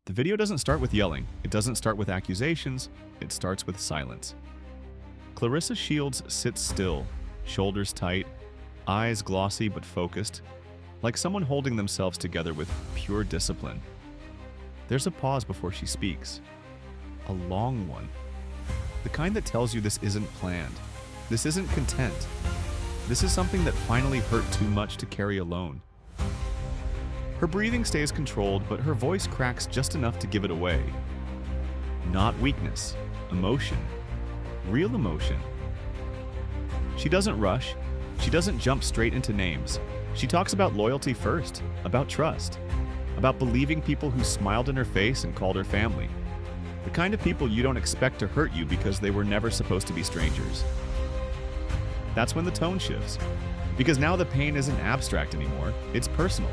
The video doesn't start with yelling, it doesn't start with accusations, it starts with silence. Claressa Shields sits still, shoulders tight, eyes glossy but focused, like someone holding themselves together with pure discipline. There's a pause before she speaks. A long one. The kind that tells you this isn't planned. This isn't content. This is something that finally hurt too much to carry alone. Her breathing stays controlled, but her voice cracks just enough to give it away. Not weakness, emotion. Real emotion. She doesn't rush. She doesn't jump straight into names. She talks about loyalty first, about trust, about believing people who smiled in her face and called her family. The kind of people you don't expect to hurt you because they were never supposed to be strangers. That's when the tone shifts, because now the pain isn't abstract anymore, it's personal.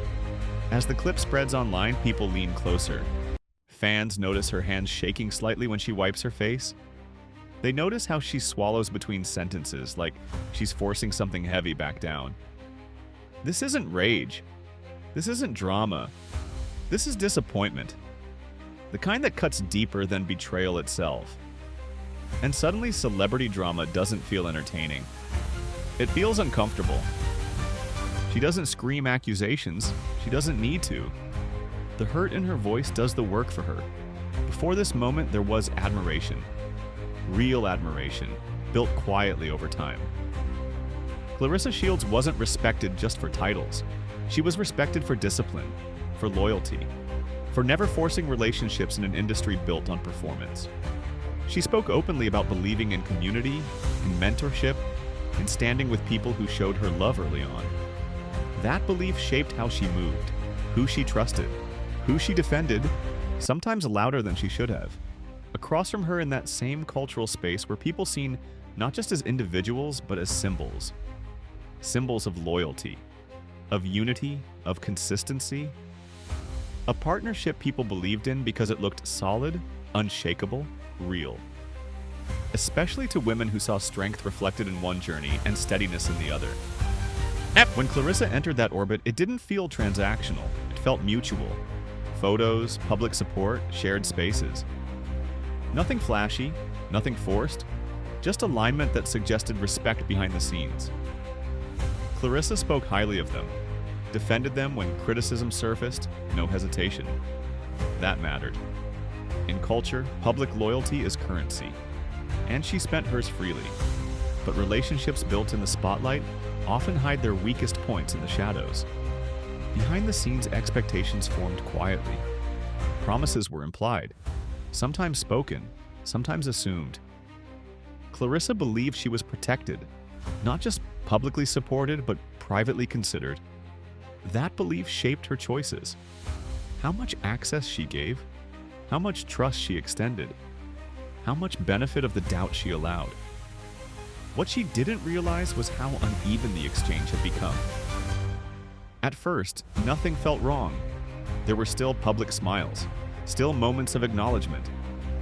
As the clip spreads online, people lean closer. Fans notice her hands shaking slightly when she wipes her face. They notice how she swallows between sentences, like she's forcing something heavy back down. This isn't rage. This isn't drama. This is disappointment. The kind that cuts deeper than betrayal itself. And suddenly, celebrity drama doesn't feel entertaining. It feels uncomfortable. She doesn't scream accusations. She doesn't need to. The hurt in her voice does the work for her. Before this moment, there was admiration. Real admiration, built quietly over time. Claressa Shields wasn't respected just for titles. She was respected for discipline, for loyalty, for never forcing relationships in an industry built on performance. She spoke openly about believing in community, in mentorship, in standing with people who showed her love early on. That belief shaped how she moved, who she trusted, who she defended, sometimes louder than she should have. Across from her in that same cultural space were people seen not just as individuals, but as symbols. Symbols of loyalty, of unity, of consistency. A partnership people believed in because it looked solid, unshakable, real. Especially to women who saw strength reflected in one journey and steadiness in the other. When Claressa entered that orbit, it didn't feel transactional. It felt mutual. Photos, public support, shared spaces. Nothing flashy, nothing forced, just alignment that suggested respect behind the scenes. Claressa spoke highly of them, defended them when criticism surfaced, no hesitation. That mattered. In culture, public loyalty is currency, and she spent hers freely. But relationships built in the spotlight often hide their weakest points in the shadows. Behind the scenes, expectations formed quietly. Promises were implied, sometimes spoken, sometimes assumed. Claressa believed she was protected, not just publicly supported, but privately considered. That belief shaped her choices. How much access she gave, how much trust she extended, how much benefit of the doubt she allowed. What she didn't realize was how uneven the exchange had become. At first, nothing felt wrong. There were still public smiles, still moments of acknowledgement,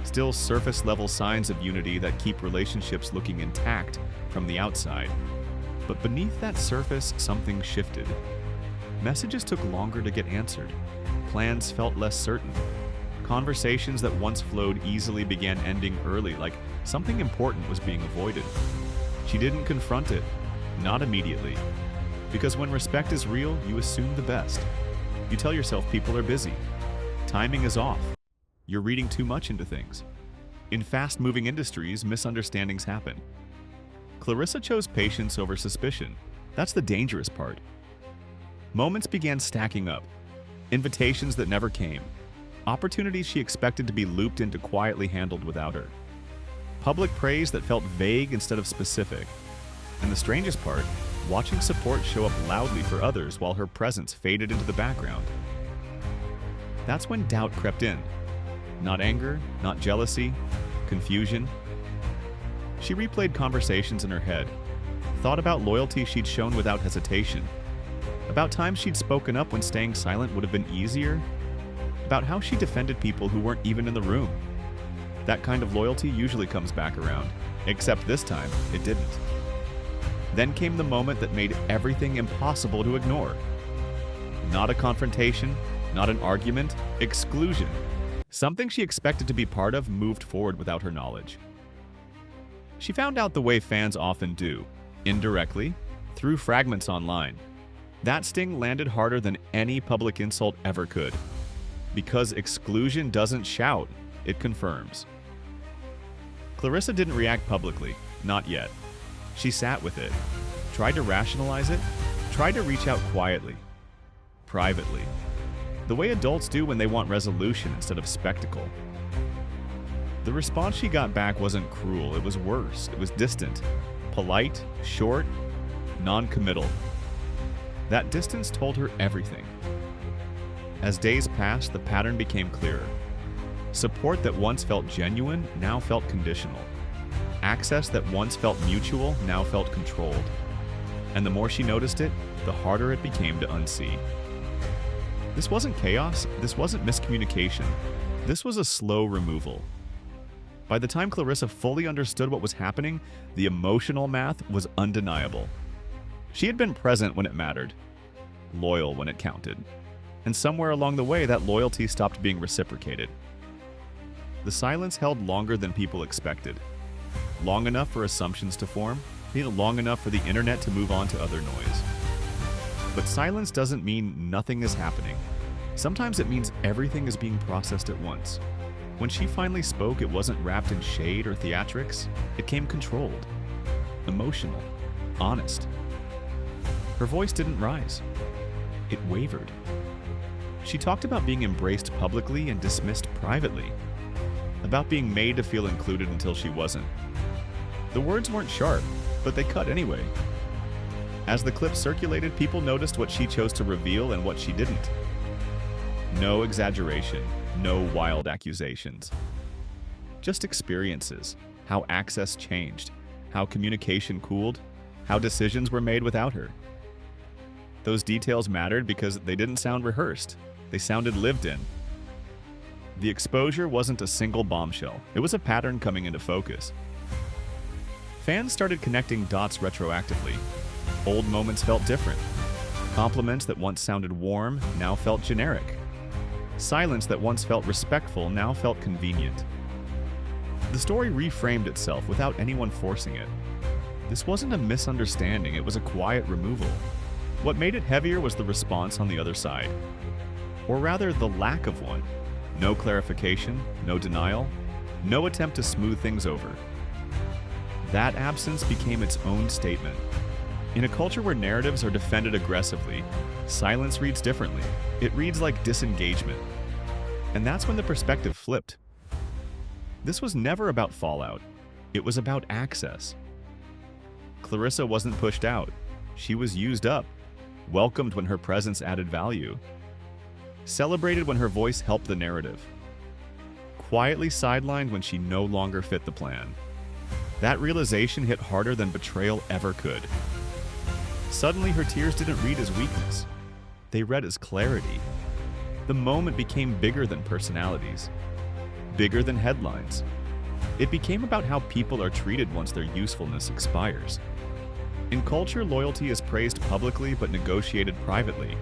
still surface-level signs of unity that keep relationships looking intact from the outside. But beneath that surface, something shifted. Messages took longer to get answered. Plans felt less certain. Conversations that once flowed easily began ending early, like something important was being avoided. She didn't confront it, not immediately. Because when respect is real, you assume the best. You tell yourself people are busy. Timing is off. You're reading too much into things. In fast-moving industries, misunderstandings happen. Claressa chose patience over suspicion. That's the dangerous part. Moments began stacking up. Invitations that never came. Opportunities she expected to be looped into quietly handled without her. Public praise that felt vague instead of specific. And the strangest part, watching support show up loudly for others while her presence faded into the background. That's when doubt crept in. Not anger, not jealousy, confusion. She replayed conversations in her head, thought about loyalty she'd shown without hesitation, about times she'd spoken up when staying silent would have been easier, about how she defended people who weren't even in the room. That kind of loyalty usually comes back around, except this time, it didn't. Then came the moment that made everything impossible to ignore. Not a confrontation, not an argument, exclusion. Something she expected to be part of moved forward without her knowledge. She found out the way fans often do, indirectly, through fragments online. That sting landed harder than any public insult ever could. Because exclusion doesn't shout, it confirms. Claressa didn't react publicly, not yet. She sat with it, tried to rationalize it, tried to reach out quietly, privately, the way adults do when they want resolution instead of spectacle. The response she got back wasn't cruel, it was worse. It was distant, polite, short, non-committal. That distance told her everything. As days passed, the pattern became clearer. Support that once felt genuine now felt conditional. Access that once felt mutual now felt controlled. And the more she noticed it, the harder it became to unsee. This wasn't chaos, this wasn't miscommunication. This was a slow removal. By the time Claressa fully understood what was happening, the emotional math was undeniable. She had been present when it mattered, loyal when it counted, and somewhere along the way that loyalty stopped being reciprocated. The silence held longer than people expected. Long enough for assumptions to form, yet long enough for the internet to move on to other noise. But silence doesn't mean nothing is happening. Sometimes it means everything is being processed at once. When she finally spoke, it wasn't wrapped in shade or theatrics. It came controlled, emotional, honest. Her voice didn't rise. It wavered. She talked about being embraced publicly and dismissed privately, about being made to feel included until she wasn't. The words weren't sharp, but they cut anyway. As the clip circulated, people noticed what she chose to reveal and what she didn't. No exaggeration, no wild accusations. Just experiences, how access changed, how communication cooled, how decisions were made without her. Those details mattered because they didn't sound rehearsed. They sounded lived in. The exposure wasn't a single bombshell. It was a pattern coming into focus. Fans started connecting dots retroactively. Old moments felt different. Compliments that once sounded warm now felt generic. Silence that once felt respectful now felt convenient. The story reframed itself without anyone forcing it. This wasn't a misunderstanding, it was a quiet removal. What made it heavier was the response on the other side. Or rather, the lack of one. No clarification, no denial, no attempt to smooth things over. That absence became its own statement. In a culture where narratives are defended aggressively, silence reads differently. It reads like disengagement. And that's when the perspective flipped. This was never about fallout. It was about access. Claressa wasn't pushed out. She was used up, welcomed when her presence added value, celebrated when her voice helped the narrative, quietly sidelined when she no longer fit the plan. That realization hit harder than betrayal ever could. Suddenly, her tears didn't read as weakness. They read as clarity. The moment became bigger than personalities, bigger than headlines. It became about how people are treated once their usefulness expires. In culture, loyalty is praised publicly but negotiated privately.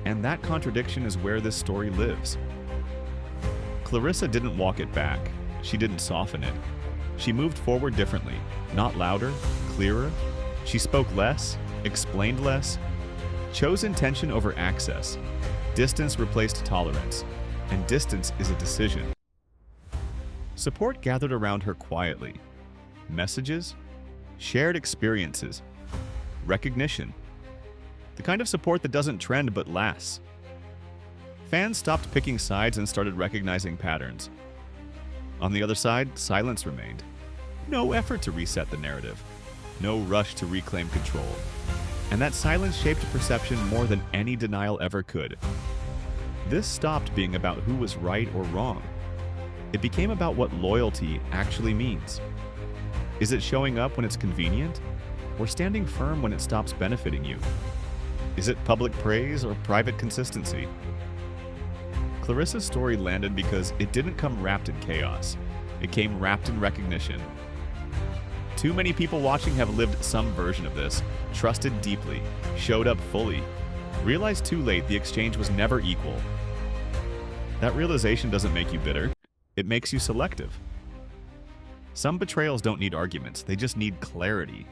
And that contradiction is where this story lives. Claressa didn't walk it back. She didn't soften it. She moved forward differently, not louder, clearer. She spoke less, explained less, chose intention over access. Distance replaced tolerance, and distance is a decision. Support gathered around her quietly. Messages, shared experiences, recognition. The kind of support that doesn't trend but lasts. Fans stopped picking sides and started recognizing patterns. On the other side, silence remained. No effort to reset the narrative. No rush to reclaim control. And that silence shaped perception more than any denial ever could. This stopped being about who was right or wrong. It became about what loyalty actually means. Is it showing up when it's convenient, or standing firm when it stops benefiting you? Is it public praise or private consistency? Claressa's story landed because it didn't come wrapped in chaos. It came wrapped in recognition. Too many people watching have lived some version of this, trusted deeply, showed up fully, realized too late the exchange was never equal. That realization doesn't make you bitter. It makes you selective. Some betrayals don't need arguments, they just need clarity.